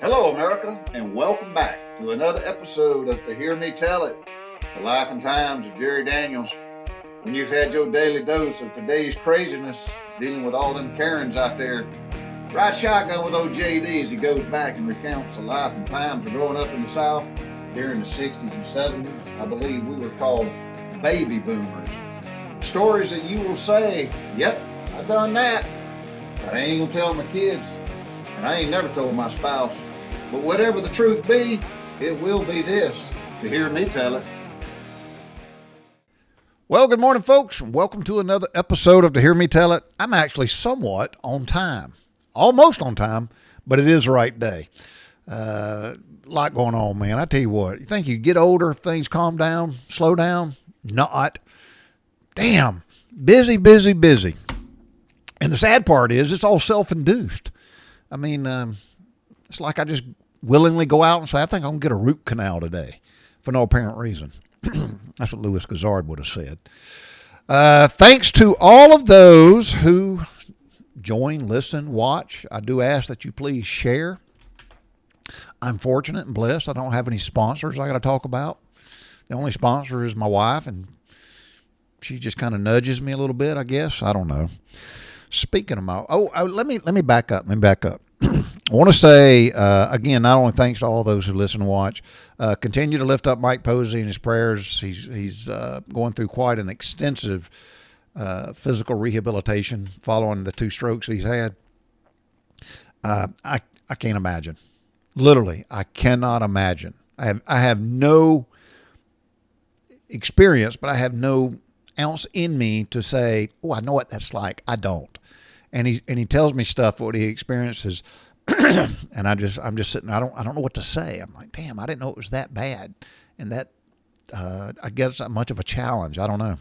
Hello, America, and welcome back to another episode of the Hear Me Tell It, the life and times of Jerry Daniels. When you've had your daily dose of today's craziness, dealing with all them Karens out there, ride shotgun with old JD as he goes back and recounts the life and times of growing up in the South during the 60s and 70s. I believe we were called baby boomers. Stories that you will say, yep, I done that, but I ain't gonna tell my kids, and I ain't never told my spouse. But whatever the truth be, it will be this, to hear me tell it. Well, good morning, folks, and welcome to another episode of To Hear Me Tell It. I'm actually somewhat on time. Almost on time, but it is the right day. A lot going on, man. I tell you what, you think you get older if things calm down, slow down? Not. Damn. Busy. And the sad part is it's all self-induced. I mean, it's like I just willingly go out and say, I think I'm going to get a root canal today for no apparent reason. That's what Louis Gazard would have said. Thanks to all of those who join, listen, watch. I do ask that you please share. I'm fortunate and blessed. I don't have any sponsors I got to talk about. The only sponsor is my wife, and she just kind of nudges me a little bit, I guess. I don't know. Speaking of my, let me back up. I want to say, again, not only thanks to all those who listen and watch, continue to lift up Mike Posey in his prayers. He's going through quite an extensive physical rehabilitation following the 2 strokes he's had. I can't imagine. Literally, I cannot imagine. I have no experience, but I have no ounce in me to say, oh, I know what that's like. I don't. And he tells me stuff what he experiences, and I'm just sitting. I don't know what to say. I'm like, damn, I didn't know it was that bad, and that I guess not much of a challenge. I don't know.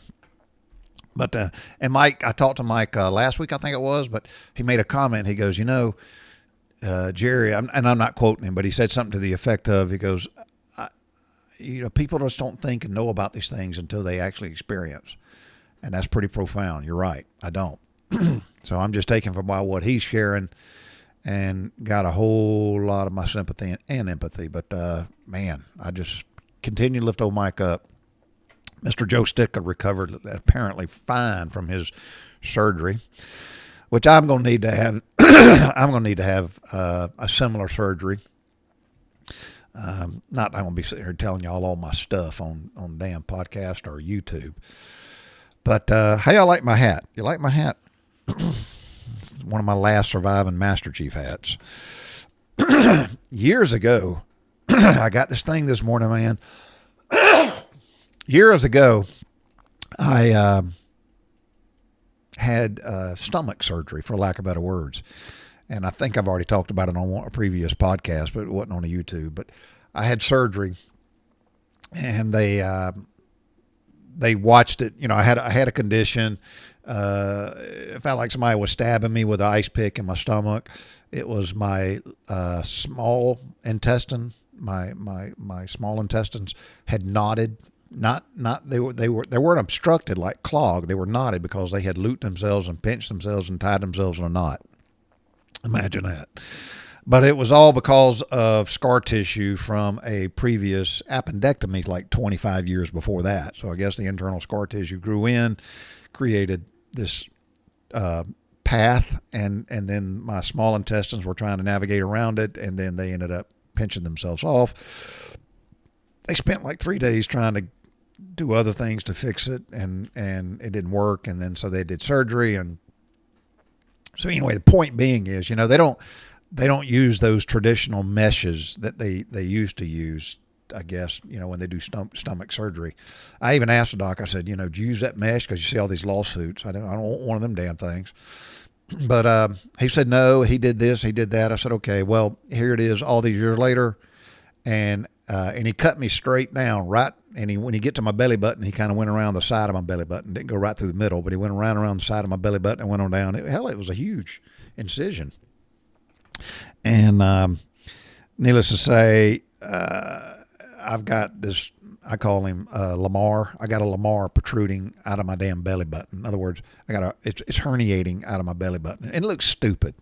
But and Mike, I talked to Mike last week, I think it was, but he made a comment. He goes, Jerry, and I'm not quoting him, but he said something to the effect of, he goes, people just don't think and know about these things until they actually experience, and that's pretty profound. You're right. I don't. So I'm just taking from what he's sharing and got a whole lot of my sympathy and empathy. But, man, I just continue to lift old Mike up. Mr. Joe Sticker recovered apparently fine from his surgery, which I'm going to need to have. I'm going to need to have a similar surgery. I'm going to be sitting here telling y'all all my stuff on damn podcast or YouTube. But how y'all like my hat? You like my hat? It's one of my last surviving Master Chief hats. Years ago, I got this thing this morning, man. Years ago, I had stomach surgery, for lack of better words. And I think I've already talked about it on a previous podcast, but it wasn't on a YouTube. But I had surgery, and they watched it. I had a condition. It felt like somebody was stabbing me with an ice pick in my stomach. It was my small intestine. My small intestines had knotted. They weren't obstructed like clogged. They were knotted because they had looped themselves and pinched themselves and tied themselves in a knot. Imagine that. But it was all because of scar tissue from a previous appendectomy like 25 years before that. So I guess the internal scar tissue grew in, created this path, and then my small intestines were trying to navigate around it, and then they ended up pinching themselves off. They spent like 3 days trying to do other things to fix it, and it didn't work, and then so they did surgery. And so anyway, the point being is, they don't use those traditional meshes that they used to use, I guess, when they do stomach surgery. I even asked the doc, I said, do you use that mesh? Because you see all these lawsuits. I don't want one of them damn things. But he said, no, he did this, he did that. I said, okay, well, here it is all these years later. And he cut me straight down, right? And when he get to my belly button, he kind of went around the side of my belly button. Didn't go right through the middle, but he went around the side of my belly button and went on down. It was a huge incision. And needless to say, I've got this, I call him Lamar. I got a Lamar protruding out of my damn belly button. In other words, it's herniating out of my belly button. And it looks stupid.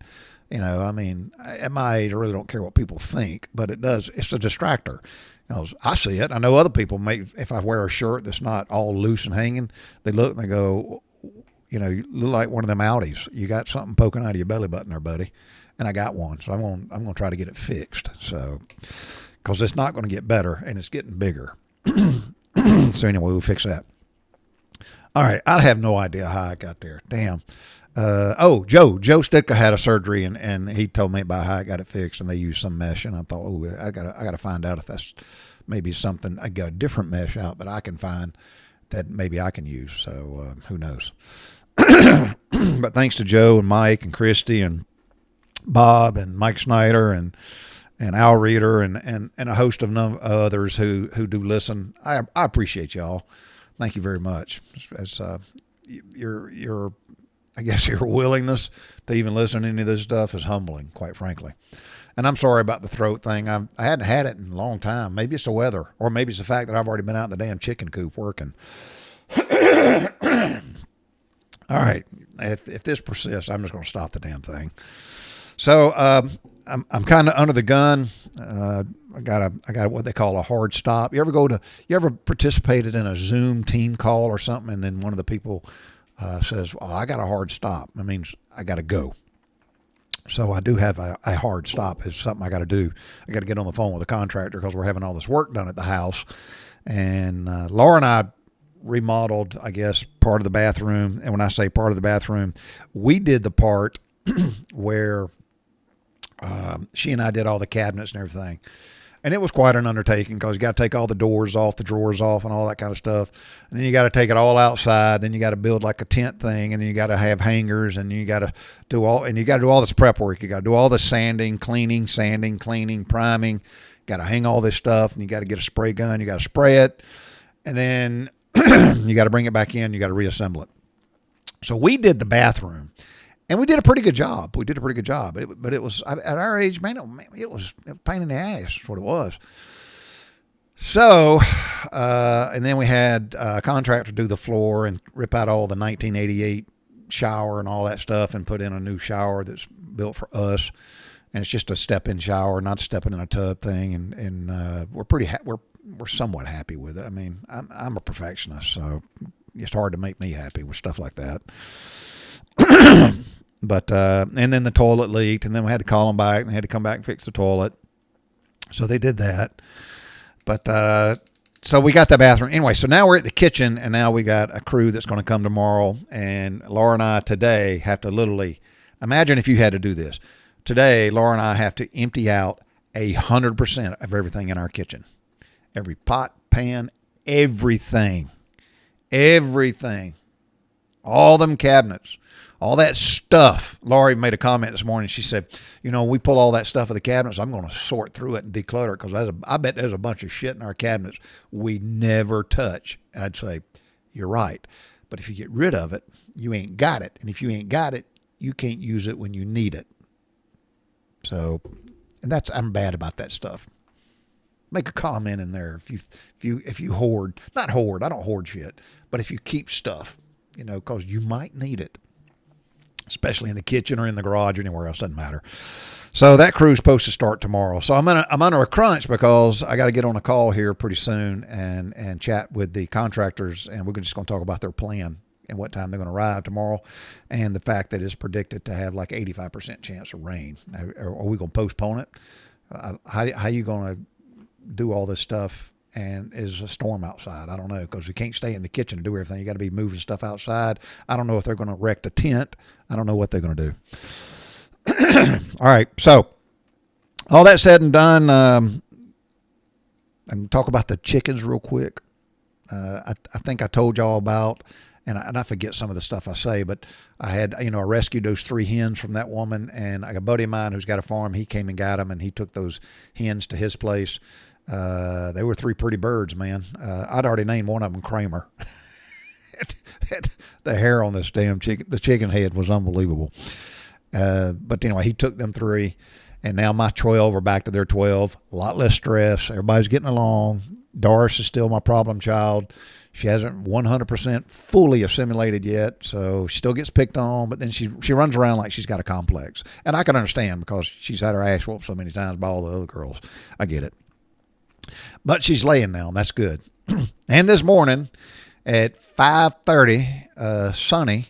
I mean, at my age, I really don't care what people think, but it does. It's a distractor. I see it. I know other people if I wear a shirt that's not all loose and hanging, they look and they go, you look like one of them Audis. You got something poking out of your belly button there, buddy. And I got one, so I'm gonna try to get it fixed. So, because it's not going to get better and it's getting bigger. So anyway, we'll fix that. All right, I have no idea how I got there. Damn. Joe Sticka had a surgery and he told me about how I got it fixed, and they used some mesh, and I thought, I gotta find out if that's maybe something. I got a different mesh out that I can find that maybe I can use. So who knows? But thanks to Joe and Mike and Christy and Bob and Mike Snyder and Al Reeder and a host of others who do listen. I appreciate y'all. Thank you very much. As your I guess your willingness to even listen to any of this stuff is humbling, quite frankly. And I'm sorry about the throat thing. I hadn't had it in a long time. Maybe it's the weather, or maybe it's the fact that I've already been out in the damn chicken coop working. All right. If this persists, I'm just going to stop the damn thing. So I'm kind of under the gun. I got what they call a hard stop. You ever participated in a Zoom team call or something, and then one of the people says, "Oh, I got a hard stop." That means I got to go. So I do have a hard stop. It's something I got to do. I got to get on the phone with a contractor because we're having all this work done at the house. And Laura and I remodeled, I guess, part of the bathroom. And when I say part of the bathroom, we did the part where she and I did all the cabinets and everything. And it was quite an undertaking because you got to take all the doors off, the drawers off, and all that kind of stuff. And then you got to take it all outside. Then you got to build like a tent thing, and then you got to have hangers, and you got to do all this prep work. You got to do all the sanding, cleaning, priming. You got to hang all this stuff, and you got to get a spray gun. You got to spray it, and then you got to bring it back in. You got to reassemble it. So we did the bathroom. And we did a pretty good job. But it was, at our age, man, it was a pain in the ass. That's what it was. So, and then we had a contractor do the floor and rip out all the 1988 shower and all that stuff and put in a new shower that's built for us. And it's just a step-in shower, not stepping in a tub thing. And we're somewhat happy with it. I mean, I'm a perfectionist, so it's hard to make me happy with stuff like that. But and then the toilet leaked, and then we had to call them back, and they had to come back and fix the toilet. So they did that. But so we got the bathroom anyway. So now we're at the kitchen, and now we got a crew that's going to come tomorrow. And Laura and I today have to literally imagine if you had to do this today. Laura and I have to empty out 100% of everything in our kitchen, every pot, pan, everything, all them cabinets. All that stuff. Laurie made a comment this morning. She said, we pull all that stuff of the cabinets. I'm going to sort through it and declutter it because I bet there's a bunch of shit in our cabinets we never touch. And I'd say, you're right. But if you get rid of it, you ain't got it. And if you ain't got it, you can't use it when you need it. So, and I'm bad about that stuff. Make a comment in there if you hoard. Not hoard. I don't hoard shit. But if you keep stuff, because you might need it. Especially in the kitchen or in the garage or anywhere else, doesn't matter. So that crew's supposed to start tomorrow. So I'm under a crunch because I got to get on a call here pretty soon and chat with the contractors, and we're just going to talk about their plan and what time they're going to arrive tomorrow, and the fact that it's predicted to have like 85% chance of rain. Now, are we going to postpone it? How you going to do all this stuff? And is a storm outside? I don't know, because we can't stay in the kitchen to do everything. You got to be moving stuff outside. I don't know if they're going to erect a tent. I don't know what they're going to do. All right. So all that said and done, I can talk about the chickens real quick. I think I told y'all about, and I forget some of the stuff I say, but I rescued those 3 hens from that woman, and a buddy of mine who's got a farm, he came and got them, and he took those hens to his place. They were 3 pretty birds, man. I'd already named one of them Kramer. The hair on this damn chicken, the chicken head was unbelievable. But anyway, he took them 3, and now my 12 are back to their 12. A lot less stress. Everybody's getting along. Doris is still my problem child. She hasn't 100% fully assimilated yet, so she still gets picked on, but then she runs around like she's got a complex. And I can understand because she's had her ass whooped so many times by all the other girls. I get it. But she's laying now, and that's good. And this morning at 5:30, sunny,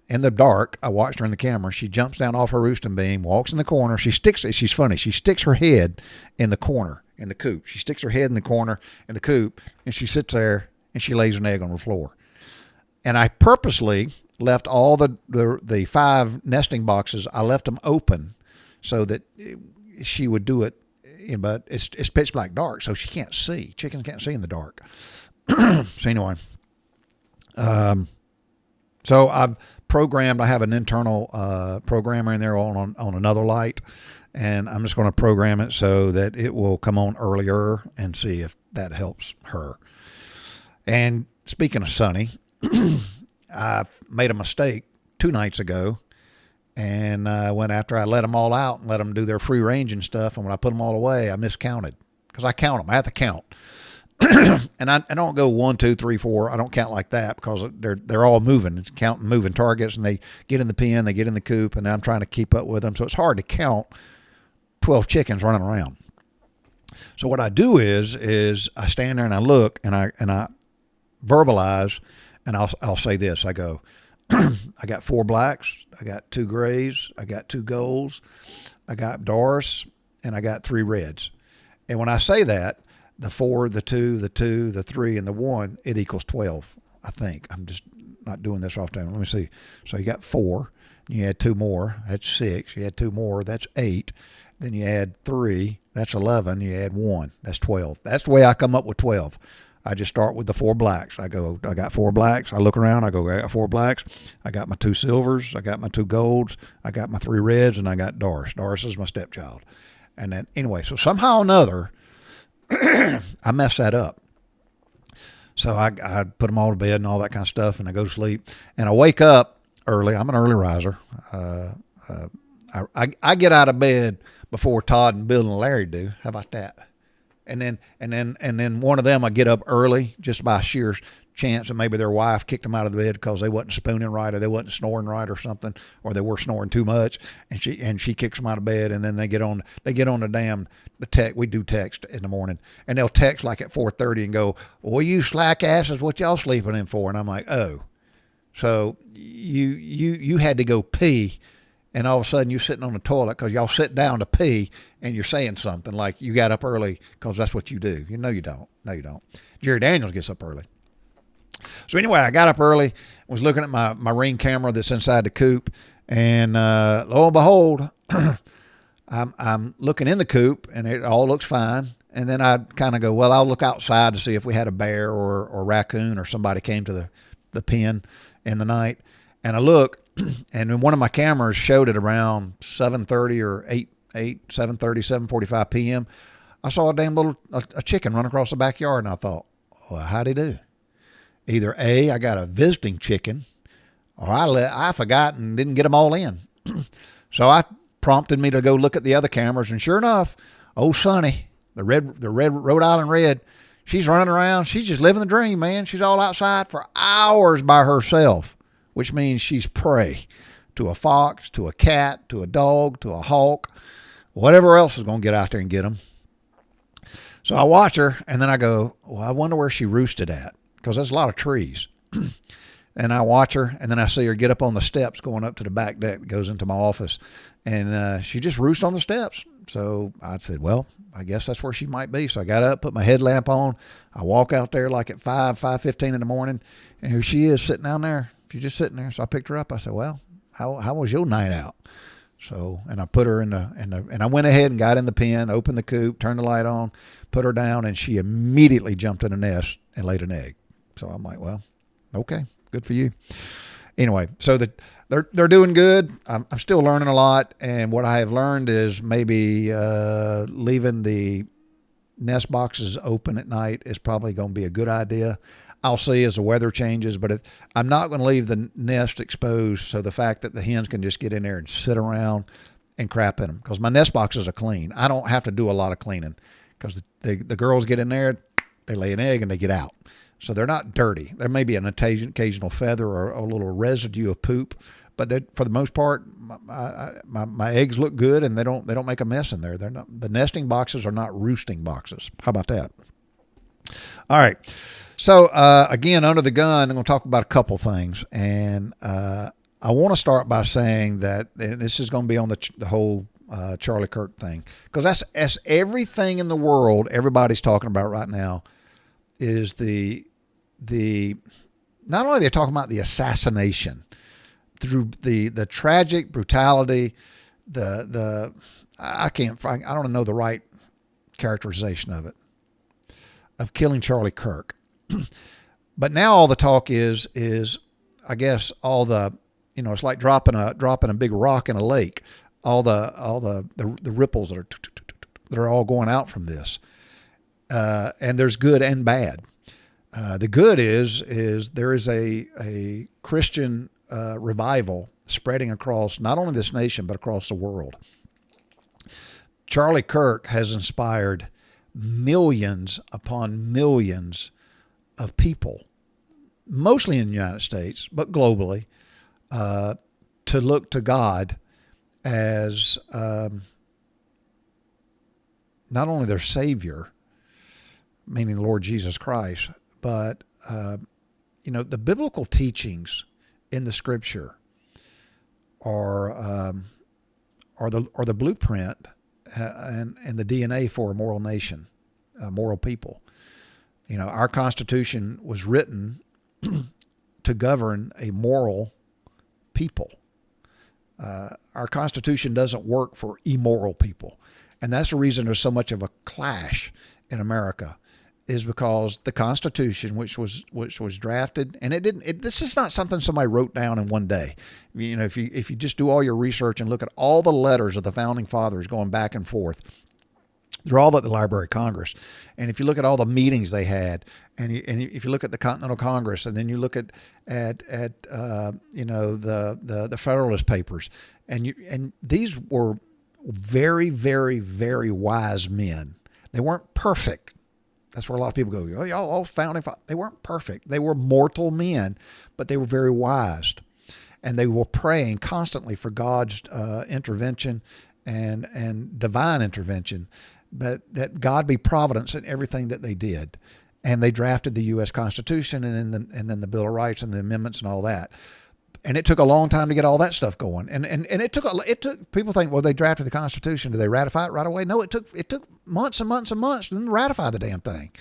in the dark, I watched her in the camera. She jumps down off her roosting beam, walks in the corner. She's funny. She sticks her head in the corner in the coop. She sticks her head in the corner in the coop, and she sits there and she lays an egg on the floor. And I purposely left all the 5 nesting boxes. I left them open so that she would do it. But it's pitch black dark, so she can't see. Chickens can't see in the dark. So anyway, so I've programmed. I have an internal programmer in there on another light, and I'm just going to program it so that it will come on earlier and see if that helps her. And speaking of Sunny, I made a mistake 2 nights ago, and when after I let them all out and let them do their free range and stuff, and when I put them all away, I miscounted because I count them. I have to count. And I don't go 1, 2, 3, 4. I don't count like that because they're all moving. It's counting moving targets, and they get in the pen, they get in the coop, and I'm trying to keep up with them. So it's hard to count 12 chickens running around. So what I do is I stand there and I look and I verbalize, and I'll say this. I go, I got 4 blacks, I got 2 grays, I got 2 golds, I got Doris, and I got 3 reds. And when I say that, the 4, the 2, the 2, the 3, and the 1, it equals 12, I think. I'm just not doing this off time. Let me see. So you got 4, you add 2 more, that's 6. You add 2 more, that's 8. Then you add 3, that's 11. You add 1, that's 12. That's the way I come up with 12. I just start with the 4 blacks. I go, I got 4 blacks. I look around, I go, I got 4 blacks. I got my 2 silvers. I got my 2 golds. I got my 3 reds, and I got Doris. Doris is my stepchild. And then, anyway, so somehow or another, I messed that up. So I put them all to bed and all that kind of stuff, and I go to sleep. And I wake up early. I'm an early riser. I get out of bed before Todd and Bill and Larry do. How about that? And then one of them, I get up early just by sheer chance that maybe their wife kicked them out of the bed because they wasn't spooning right, or they wasn't snoring right, or something, or they were snoring too much, and she kicks them out of bed, and then they get on the text. We do text in the morning, and they'll text like at 4:30 and go, "Well, you slack asses, what y'all sleeping in for?" And I'm like, "Oh, so you had to go pee." And all of a sudden you're sitting on the toilet because y'all sit down to pee, and you're saying something like you got up early because that's what you do. You know you don't. No, you don't. Jerry Daniels gets up early. So anyway, I got up early, was looking at my Ring camera that's inside the coop, and lo and behold, I'm looking in the coop, and it all looks fine. And then I kind of go, well, I'll look outside to see if we had a bear or raccoon or somebody came to the pen in the night. And I look, and then one of my cameras showed it around 7:30 or 7:30, 7:45 p.m. I saw a damn little a chicken run across the backyard, and I thought, well, how'd he do? Either A, I got a visiting chicken, or I forgot and didn't get them all in. So I prompted me to go look at the other cameras, and sure enough, old Sonny, the red Rhode Island red, she's running around. She's just living the dream, man. She's all outside for hours by herself, which means she's prey to a fox, to a cat, to a dog, to a hawk, whatever else is going to get out there and get them. So I watch her, and then I go, well, I wonder where she roosted at, because there's a lot of trees. And I watch her, and then I see her get up on the steps going up to the back deck that goes into my office, and she just roosts on the steps. So I said, well, I guess that's where she might be. So I got up, put my headlamp on. I walk out there like at 5:15 in the morning, and here she is sitting down there. She's just sitting there. So I picked her up. I said, well, how was your night out? So, and I put her and I went ahead and got in the pen, opened the coop, turned the light on, put her down, and she immediately jumped in a nest and laid an egg. So I'm like, well, okay, good for you. Anyway, so they're doing good. I'm still learning a lot, and what I have learned is maybe leaving the nest boxes open at night is probably going to be a good idea. I'll see as the weather changes, but I'm not going to leave the nest exposed, so the fact that the hens can just get in there and sit around and crap in them, because my nest boxes are clean. I don't have to do a lot of cleaning because The girls get in there, they lay an egg, and they get out. So they're not dirty. There may be an occasional feather or a little residue of poop, but for the most part, my eggs look good, and they don't make a mess in there. They're not, the nesting boxes are not roosting boxes. How about that? All right. So again, under the gun, I'm going to talk about a couple things, and I want to start by saying that this is going to be on the whole Charlie Kirk thing, because that's everything in the world everybody's talking about right now is the not only they're talking about the assassination through the tragic brutality, I don't know the right characterization of it, of killing Charlie Kirk. But now all the talk is I guess all the, it's like dropping a big rock in a lake. All the ripples that are all going out from this, and there's good and bad. The good is there is a Christian revival spreading across not only this nation but across the world. Charlie Kirk has inspired millions upon millions of people, mostly in the United States, but globally, to look to God as not only their Savior, meaning the Lord Jesus Christ, but the biblical teachings in the Scripture are the blueprint and the DNA for a moral nation, a moral people. Our Constitution was written to govern a moral people. Our Constitution doesn't work for immoral people. And that's the reason there's so much of a clash in America, is because the Constitution, which was drafted, and this is not something somebody wrote down in one day. If you just do all your research and look at all the letters of the founding fathers going back and forth, they're all at the Library of Congress. And if you look at all the meetings they had, and if you look at the Continental Congress, and then you look at the Federalist Papers, and these were very, very, very wise men. They weren't perfect. That's where a lot of people go, oh, y'all all founding fathers. They weren't perfect. They were mortal men, but they were very wise. And they were praying constantly for God's intervention and divine intervention, but that God be providence in everything that they did. And they drafted the U.S. Constitution and then the Bill of Rights and the amendments and all that. And it took a long time to get all that stuff going. And it took people think, well, they drafted the Constitution. Did they ratify it right away? No, it took months and months and months to ratify the damn thing.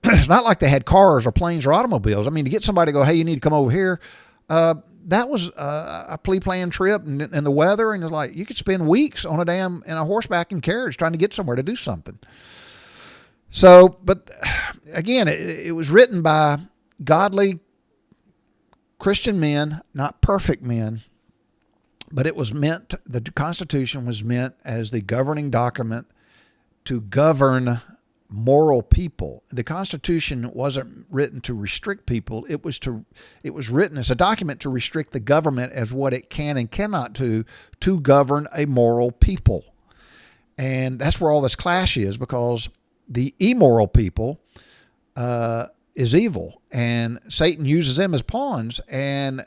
It's not like they had cars or planes or automobiles. I mean, to get somebody to go, hey, you need to come over here, that was a planned trip, and the weather, and it's like you could spend weeks on in a horseback and carriage trying to get somewhere to do something. So, but again, it was written by godly Christian men, not perfect men, but it was meant, the Constitution was meant as the governing document to govern moral people. The Constitution wasn't written to restrict people. It was written as a document to restrict the government as what it can and cannot do to govern a moral people. And that's where all this clash is, because the immoral people is evil, and Satan uses them as pawns, and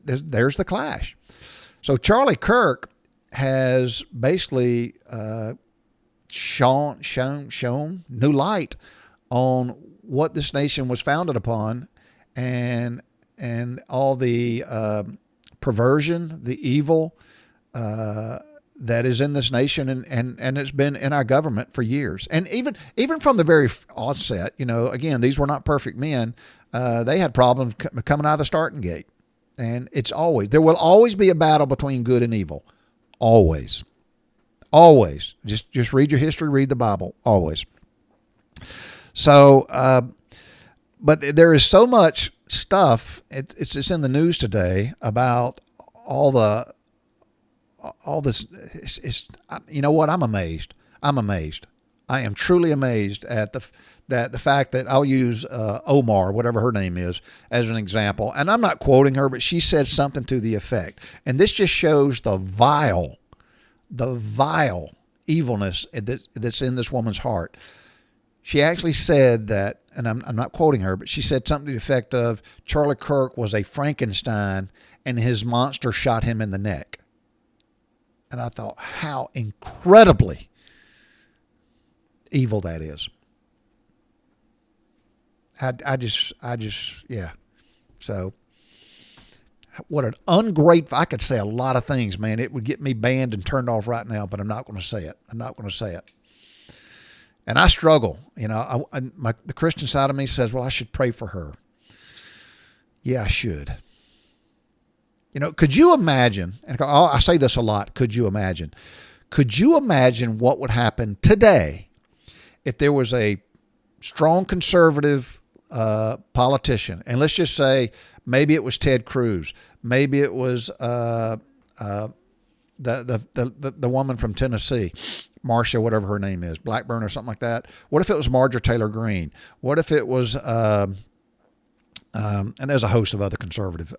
there's the clash. So Charlie Kirk has basically shown new light on what this nation was founded upon, and all the perversion, the evil that is in this nation, and it's been in our government for years. And even from the very onset, again, these were not perfect men. They had problems coming out of the starting gate. And there will always be a battle between good and evil. Always. Always. Just read your history, read the Bible. Always. So, but there is so much stuff, it's just in the news today about all this. You know what? I'm amazed. I am truly amazed at the fact that I'll use Omar, whatever her name is, as an example. And I'm not quoting her, but she said something to the effect. And this just shows the vile evilness that's in this woman's heart. She actually said that, and I'm not quoting her, but she said something to the effect of Charlie Kirk was a Frankenstein and his monster shot him in the neck. And I thought, how incredibly evil that is. I just, yeah. So, what an ungrateful, I could say a lot of things, man. It would get me banned and turned off right now, but I'm not going to say it. I'm not going to say it. And I struggle. You know, the Christian side of me says, well, I should pray for her. Yeah, I should. You know, could you imagine, and I say this a lot, could you imagine what would happen today if there was a strong conservative politician, and let's just say maybe it was Ted Cruz, maybe it was the woman from Tennessee, Marcia, whatever her name is, Blackburn or something like that. What if it was Marjorie Taylor Greene? What if it was, and there's a host of other conservative,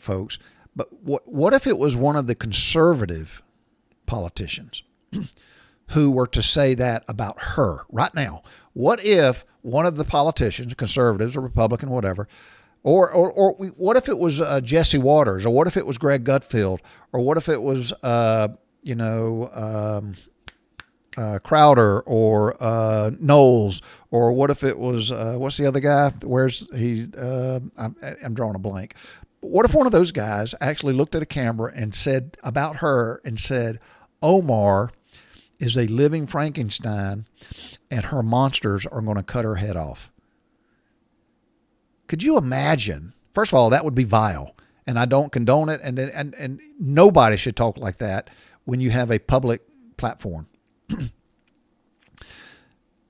folks. But what if it was one of the conservative politicians who were to say that about her right now? What if one of the politicians, conservatives or Republican, whatever, or what if it was Jesse Waters, or what if it was Greg Gutfeld, or what if it was Crowder or Knowles, or what if it was what's the other guy? Where's he? I'm drawing a blank. What if one of those guys actually looked at a camera and said about her and said, Omar is a living Frankenstein and her monsters are going to cut her head off? Could you imagine? First of all, that would be vile, and I don't condone it. And nobody should talk like that when you have a public platform.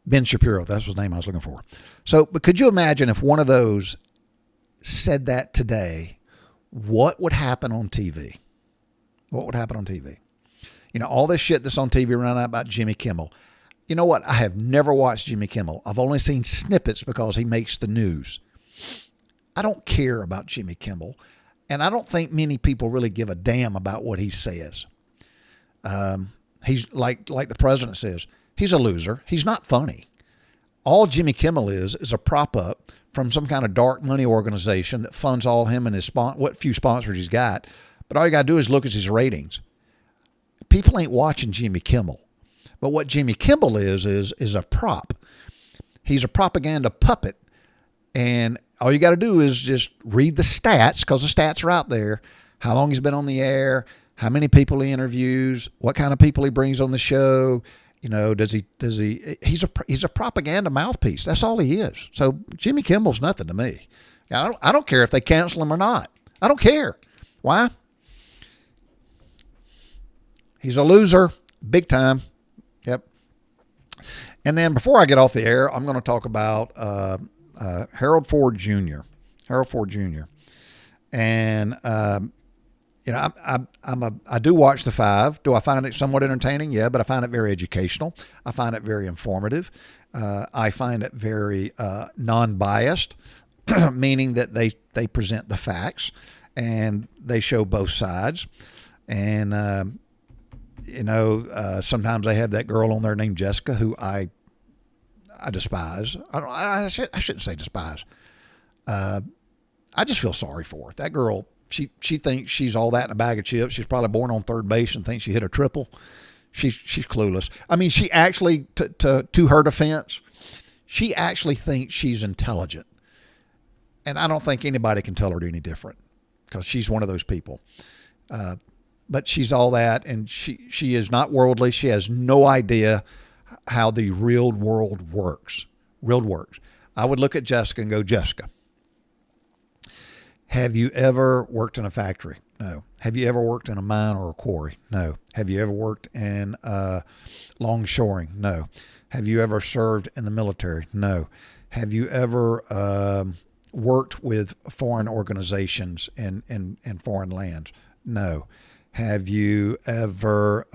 Ben Shapiro, that's his name I was looking for. So, but could you imagine if one of those said that today? What would happen on TV? What would happen on TV? You know, all this shit that's on TV right now about Jimmy Kimmel. You know what? I have never watched Jimmy Kimmel. I've only seen snippets because he makes the news. I don't care about Jimmy Kimmel, and I don't think many people really give a damn about what he says. He's like the president says, he's a loser. He's not funny. All Jimmy Kimmel is a prop up from some kind of dark money organization that funds all him and his what few sponsors he's got. But all you got to do is look at his ratings. People ain't watching Jimmy Kimmel. But what Jimmy Kimmel is a prop. He's a propaganda puppet. And all you got to do is just read the stats, because the stats are out there. How long he's been on the air, how many people he interviews, what kind of people he brings on the show. You know, he's a propaganda mouthpiece. That's all he is. So Jimmy Kimmel's nothing to me. I don't care if they cancel him or not. I don't care. Why? He's a loser, big time. Yep. And then before I get off the air, I'm going to talk about Harold Ford Jr. Harold Ford Jr. And I do watch The Five. Do I find it somewhat entertaining? Yeah, but I find it very educational. I find it very informative. I find it very non-biased, meaning that they present the facts and they show both sides. And sometimes they have that girl on there named Jessica, who I despise. I shouldn't say despise. I just feel sorry for her. That girl. She thinks she's all that in a bag of chips. She's probably born on third base and thinks she hit a triple. She's clueless. I mean, she actually, to her defense, she actually thinks she's intelligent. And I don't think anybody can tell her any different, because she's one of those people. But she's all that, and she is not worldly. She has no idea how the real world works. I would look at Jessica and go, Jessica, have you ever worked in a factory? No. Have you ever worked in a mine or a quarry? No. Have you ever worked in longshoring? No. Have you ever served in the military? No. Have you ever worked with foreign organizations in foreign lands? No. Have you ever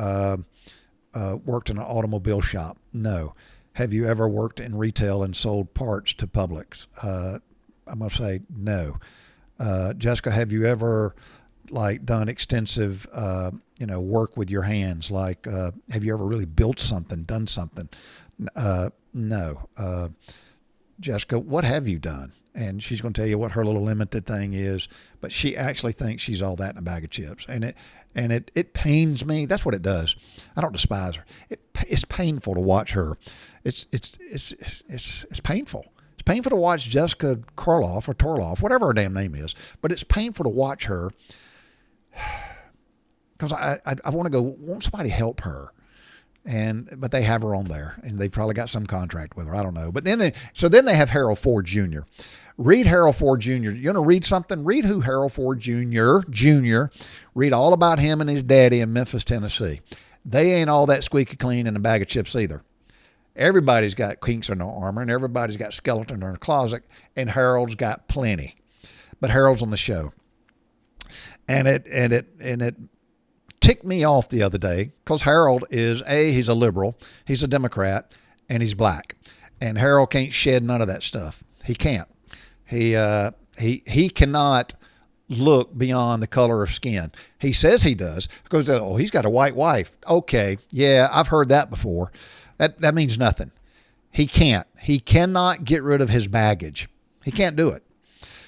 worked in an automobile shop? No. Have you ever worked in retail and sold parts to Publix? I'm going to say no. Jessica, have you ever done extensive, work with your hands? Have you ever really built something, done something? No. Jessica, what have you done? And she's going to tell you what her little limited thing is, but she actually thinks she's all that in a bag of chips. And it pains me. That's what it does. I don't despise her. It's painful to watch her. It's painful. It's painful to watch Jessica Karloff or Torloff, whatever her damn name is. But it's painful to watch her because I want to go, won't somebody help her? But they have her on there, and they've probably got some contract with her. I don't know. But then they have Harold Ford Jr. Read Harold Ford Jr. You want to read something? Read who Harold Ford Jr. Read all about him and his daddy in Memphis, Tennessee. They ain't all that squeaky clean in a bag of chips either. Everybody's got kinks in their armor, and everybody's got skeletons in their closet, and Harold's got plenty. But Harold's on the show, and it ticked me off the other day because Harold he's a liberal, he's a Democrat, and he's black, and Harold can't shed none of that stuff. He can't. He cannot look beyond the color of skin. He says he does because he's got a white wife. Okay, yeah, I've heard that before. That means nothing. He can't. He cannot get rid of his baggage. He can't do it.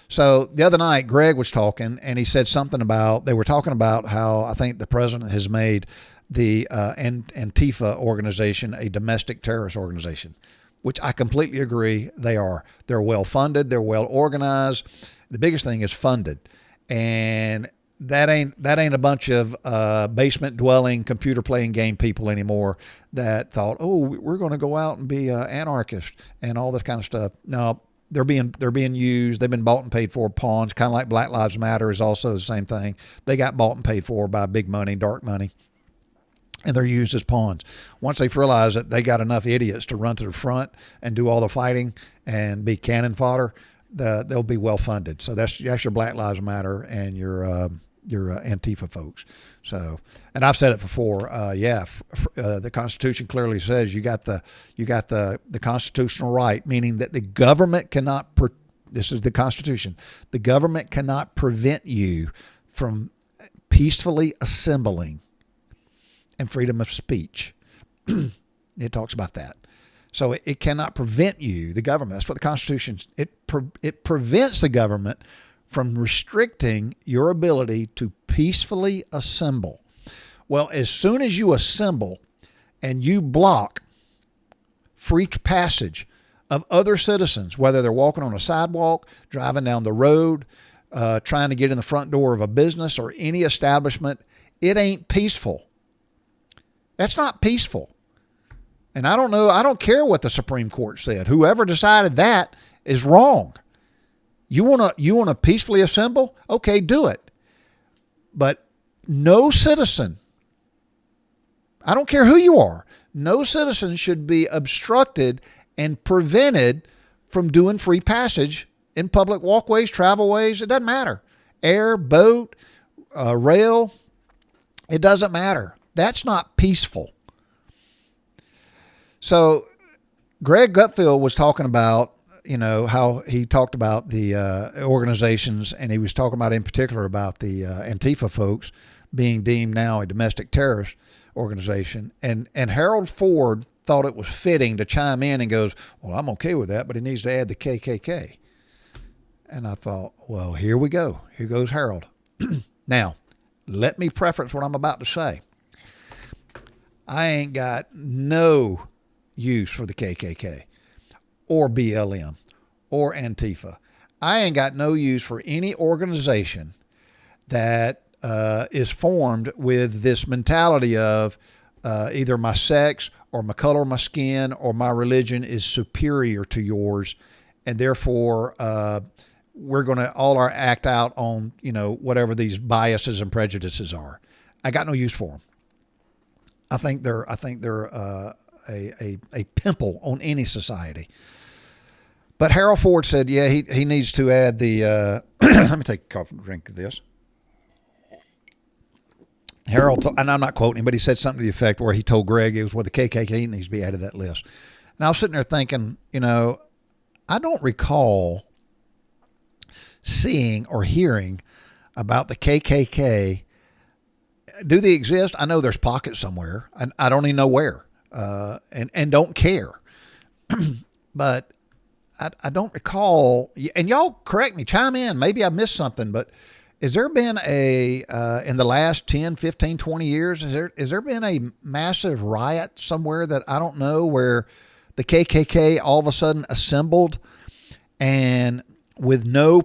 So the other night, Greg was talking, and he said something they were talking about how I think the president has made the Antifa organization a domestic terrorist organization, which I completely agree they are. They're well funded. They're well organized. The biggest thing is funded. And that ain't a bunch of basement dwelling, computer playing game people anymore that thought, oh, we're going to go out and be anarchists and all this kind of stuff. No, they're being used. They've been bought and paid for pawns, kind of like Black Lives Matter is also the same thing. They got bought and paid for by big money, dark money, and they're used as pawns. Once they've realized that they got enough idiots to run to the front and do all the fighting and be cannon fodder, they'll be well funded. So that's your Black Lives Matter and your Antifa folks. So, and I've said it before. The Constitution clearly says you got the constitutional right, meaning that the government cannot. This is the Constitution. The government cannot prevent you from peacefully assembling and freedom of speech. It talks about that. So it cannot prevent you, the government. That's what the Constitution. It prevents the government from restricting your ability to peacefully assemble. Well, as soon as you assemble and you block free passage of other citizens, whether they're walking on a sidewalk, driving down the road, trying to get in the front door of a business or any establishment, it ain't peaceful. That's not peaceful. And I don't care what the Supreme Court said. Whoever decided that is wrong. You want to peacefully assemble? Okay, do it. But no citizen, I don't care who you are, no citizen should be obstructed and prevented from doing free passage in public walkways, travelways. It doesn't matter. Air, boat, rail, it doesn't matter. That's not peaceful. So Greg Gutfeld was talking about, how he talked about the organizations, and he was talking about in particular about the Antifa folks being deemed now a domestic terrorist organization. And Harold Ford thought it was fitting to chime in and goes, well, I'm okay with that, but he needs to add the KKK. And I thought, well, here we go. Here goes Harold. Now, let me preference what I'm about to say. I ain't got no use for the KKK or BLM or Antifa. I ain't got no use for any organization that is formed with this mentality of either my sex or my color of my skin or my religion is superior to yours, and therefore we're going to all our act out on whatever these biases and prejudices are. I got no use for them. I think they're a pimple on any society. But Harold Ford said, yeah, he needs to add the. Let me take a coffee drink of this. Harold, and I'm not quoting him, but he said something to the effect where he told Greg it was the KKK needs to be added to that list. And I was sitting there thinking, I don't recall seeing or hearing about the KKK. Do they exist? I know there's pockets somewhere, and I don't even know where. and don't care. But I don't recall, and y'all correct me, chime in. Maybe I missed something, but has there been in the last 10, 15, 20 years, has there been a massive riot somewhere that I don't know, where the KKK all of a sudden assembled and with no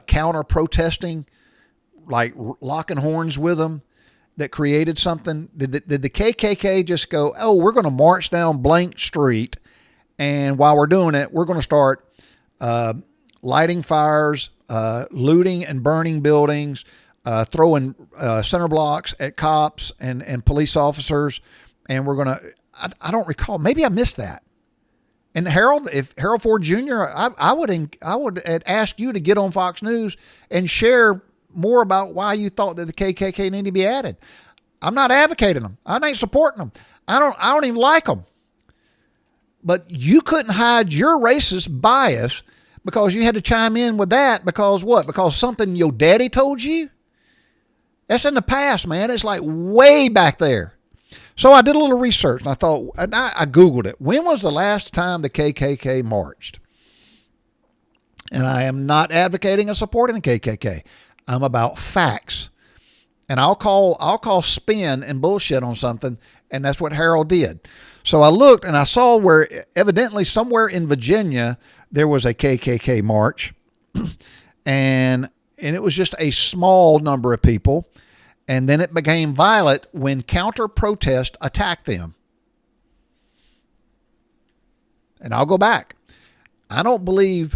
counter protesting, like locking horns with them, that created something? Did the KKK just go, oh, we're going to march down blank street, and while we're doing it, we're going to start lighting fires, looting and burning buildings, throwing center blocks at cops and police officers, and we're going to, I don't recall, maybe I missed that. And Harold, if Harold Ford Jr., I would ask you to get on Fox News and share more about why you thought that the KKK needed to be added. I'm not advocating them. I ain't supporting them. I don't even like them. But you couldn't hide your racist bias because you had to chime in with that because what? Because something your daddy told you? That's in the past, man. It's like way back there. So I did a little research and I thought, and I Googled it. When was the last time the KKK marched? And I am not advocating or supporting the KKK. I'm about facts. And I'll call spin and bullshit on something, and that's what Harold did. So I looked and I saw where evidently somewhere in Virginia there was a KKK march, and it was just a small number of people, and then it became violent when counter-protest attacked them. And I'll go back. I don't believe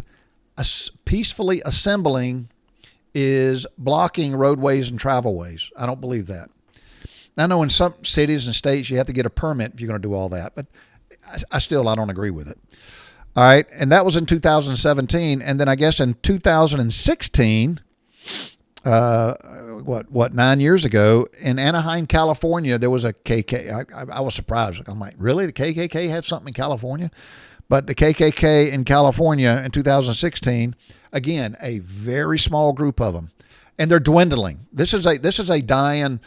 peacefully assembling is blocking roadways and travelways. I don't believe that. I know in some cities and states you have to get a permit if you're going to do all that, but I don't agree with it. All right, and that was in 2017, and then I guess in 2016, 9 years ago, in Anaheim, California, there was a KKK. I was surprised. I'm like, really? The KKK had something in California? But the KKK in California in 2016, again, a very small group of them, and they're dwindling. This is a dying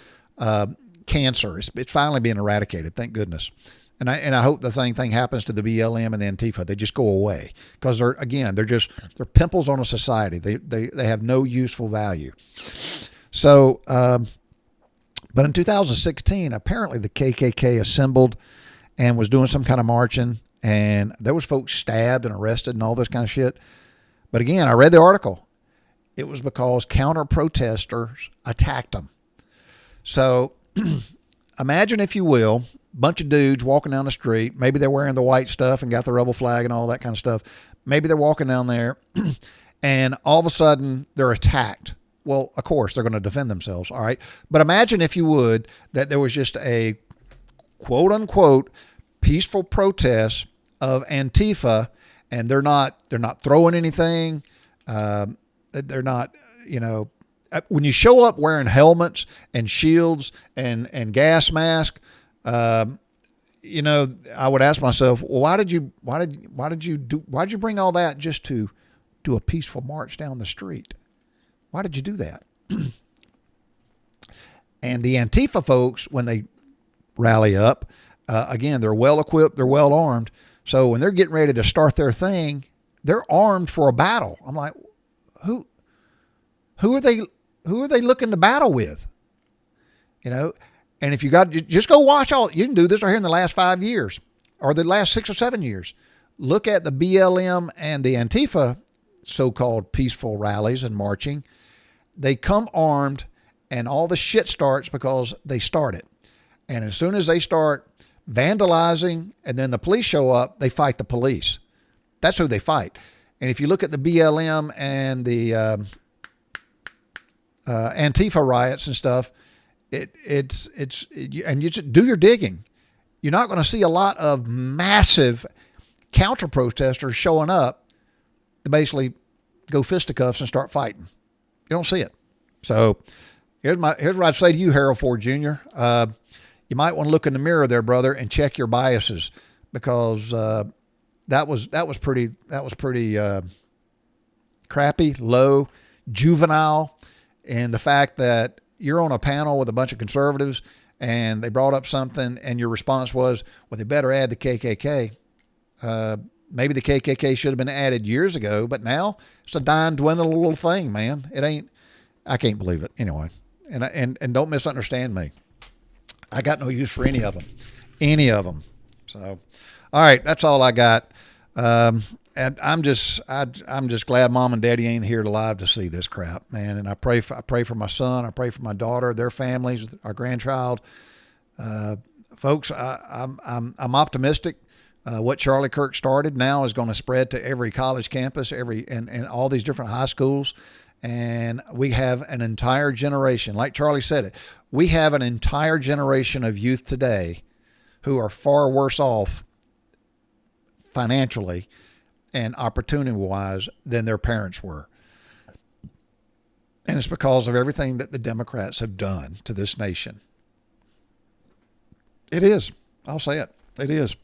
cancer. It's finally being eradicated. Thank goodness. And I hope the same thing happens to the BLM and the Antifa. They just go away because they're pimples on a society. They have no useful value. So, but in 2016, apparently the KKK assembled and was doing some kind of marching, and there was folks stabbed and arrested and all this kind of shit. But again, I read the article. It was because counter-protesters attacked them. So imagine, if you will, a bunch of dudes walking down the street. Maybe they're wearing the white stuff and got the rebel flag and all that kind of stuff. Maybe they're walking down there and all of a sudden they're attacked. Well, of course, they're going to defend themselves. All right. But imagine, if you would, that there was just a quote unquote peaceful protest of Antifa, and they're not throwing anything. They're not, when you show up wearing helmets and shields and gas masks, I would ask myself, well, why did you bring all that just to do a peaceful march down the street? Why did you do that? And the Antifa folks, when they rally up, again, they're well equipped, they're well armed. So when they're getting ready to start their thing, they're armed for a battle. I'm like, who are they looking to battle with? And if you just go watch you can do this right here in the last 5 years or the last 6 or 7 years. Look at the BLM and the Antifa so-called peaceful rallies and marching. They come armed, and all the shit starts because they start it. And as soon as they start vandalizing and then the police show up, they fight the police. That's who they fight. And if you look at the BLM and the Antifa riots and stuff, and you just do your digging. You're not going to see a lot of massive counter protesters showing up to basically go fisticuffs and start fighting. You don't see it. So here's what I'd say to you, Harold Ford Jr. You might want to look in the mirror there, brother, and check your biases, because that was pretty crappy, low, juvenile, and the fact that you're on a panel with a bunch of conservatives and they brought up something, and your response was, well, they better add the KKK. Maybe the KKK should have been added years ago, but now it's a dying, dwindling little thing, man. It ain't. I can't believe it. Anyway, and don't misunderstand me. I got no use for any of them. Any of them. So, all right, that's all I got. And I'm just glad Mom and Daddy ain't here alive to see this crap, man. And I pray for my son. I pray for my daughter, their families, our grandchild. Folks, I'm optimistic. What Charlie Kirk started now is going to spread to every college campus, and all these different high schools. And we have an entire generation, like Charlie said it, we have an entire generation of youth today who are far worse off financially and opportunity-wise than their parents were. And it's because of everything that the Democrats have done to this nation. It is. I'll say it. It is.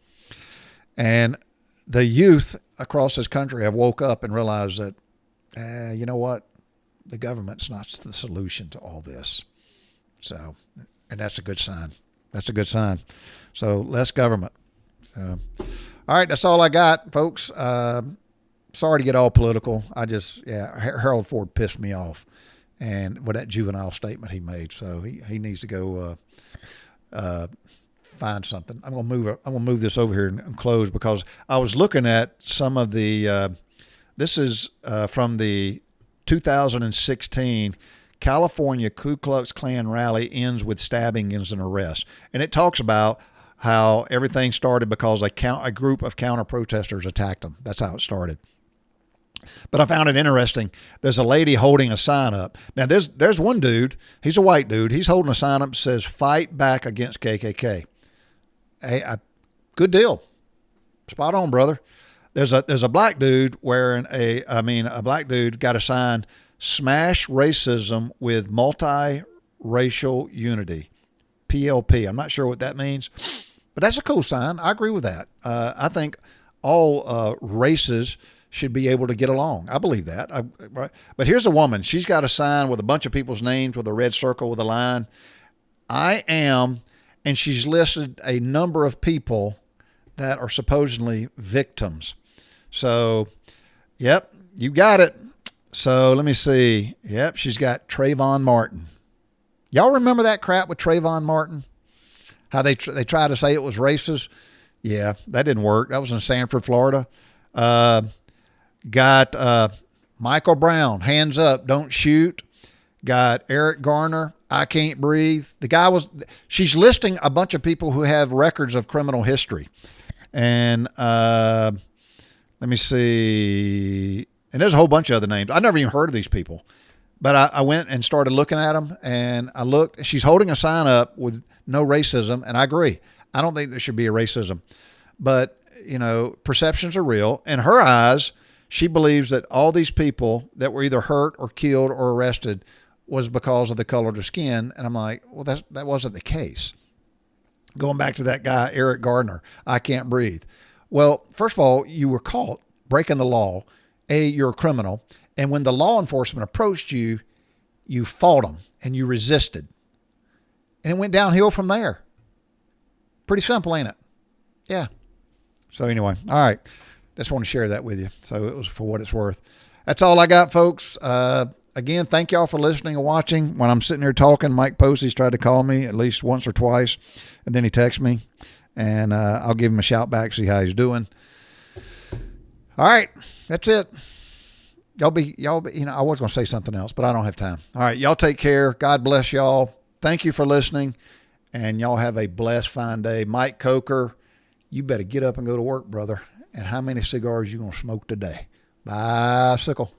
And the youth across this country have woke up and realized that, you know what? The government's not the solution to all this. So, and that's a good sign. That's a good sign. So less government. So, all right, that's all I got, folks. Sorry to get all political. Harold Ford pissed me off, and with that juvenile statement he made. So he needs to go find something. I'm gonna move this over here and close, because I was looking at some of the. This is from the 2016 California Ku Klux Klan rally ends with stabbings and arrests, and it talks about how everything started because a group of counter protesters attacked them. That's how it started. But I found it interesting. There's a lady holding a sign up. Now, there's one dude. He's a white dude. He's holding a sign up that says, "Fight back against KKK." Hey, good deal. Spot on, brother. There's a black dude wearing a black dude got a sign, "Smash racism with multiracial unity." PLP. I'm not sure what that means, but that's a cool sign. I agree with that. I think all races should be able to get along. I believe that. Right? But here's a woman. She's got a sign with a bunch of people's names with a red circle with a line. I am, and she's listed a number of people that are supposedly victims. So, yep, you got it. So let me see. Yep, she's got Trayvon Martin. Y'all remember that crap with Trayvon Martin? How they tried to say it was racist? Yeah, that didn't work. That was in Sanford, Florida. Got Michael Brown, hands up, don't shoot. Got Eric Garner, I can't breathe. She's listing a bunch of people who have records of criminal history. And let me see. And there's a whole bunch of other names. I never even heard of these people. But I went and started looking at them, and I looked. She's holding a sign up with no racism, and I agree. I don't think there should be a racism. But, perceptions are real. In her eyes, she believes that all these people that were either hurt or killed or arrested was because of the color of their skin. And I'm like, well, that wasn't the case. Going back to that guy, Eric Gardner, I can't breathe. Well, first of all, you were caught breaking the law. You're a criminal. And when the law enforcement approached you, you fought them and you resisted. And it went downhill from there. Pretty simple, ain't it? Yeah. So anyway, all right. Just want to share that with you. So it was for what it's worth. That's all I got, folks. Again, thank y'all for listening and watching. When I'm sitting here talking, Mike Posey's tried to call me at least once or twice, and then he texts me, and I'll give him a shout back, see how he's doing. All right. That's it. Y'all be, I was going to say something else, but I don't have time. All right. Y'all take care. God bless y'all. Thank you for listening, and y'all have a blessed, fine day. Mike Coker, you better get up and go to work, brother. And how many cigars you going to smoke today? Bicycle.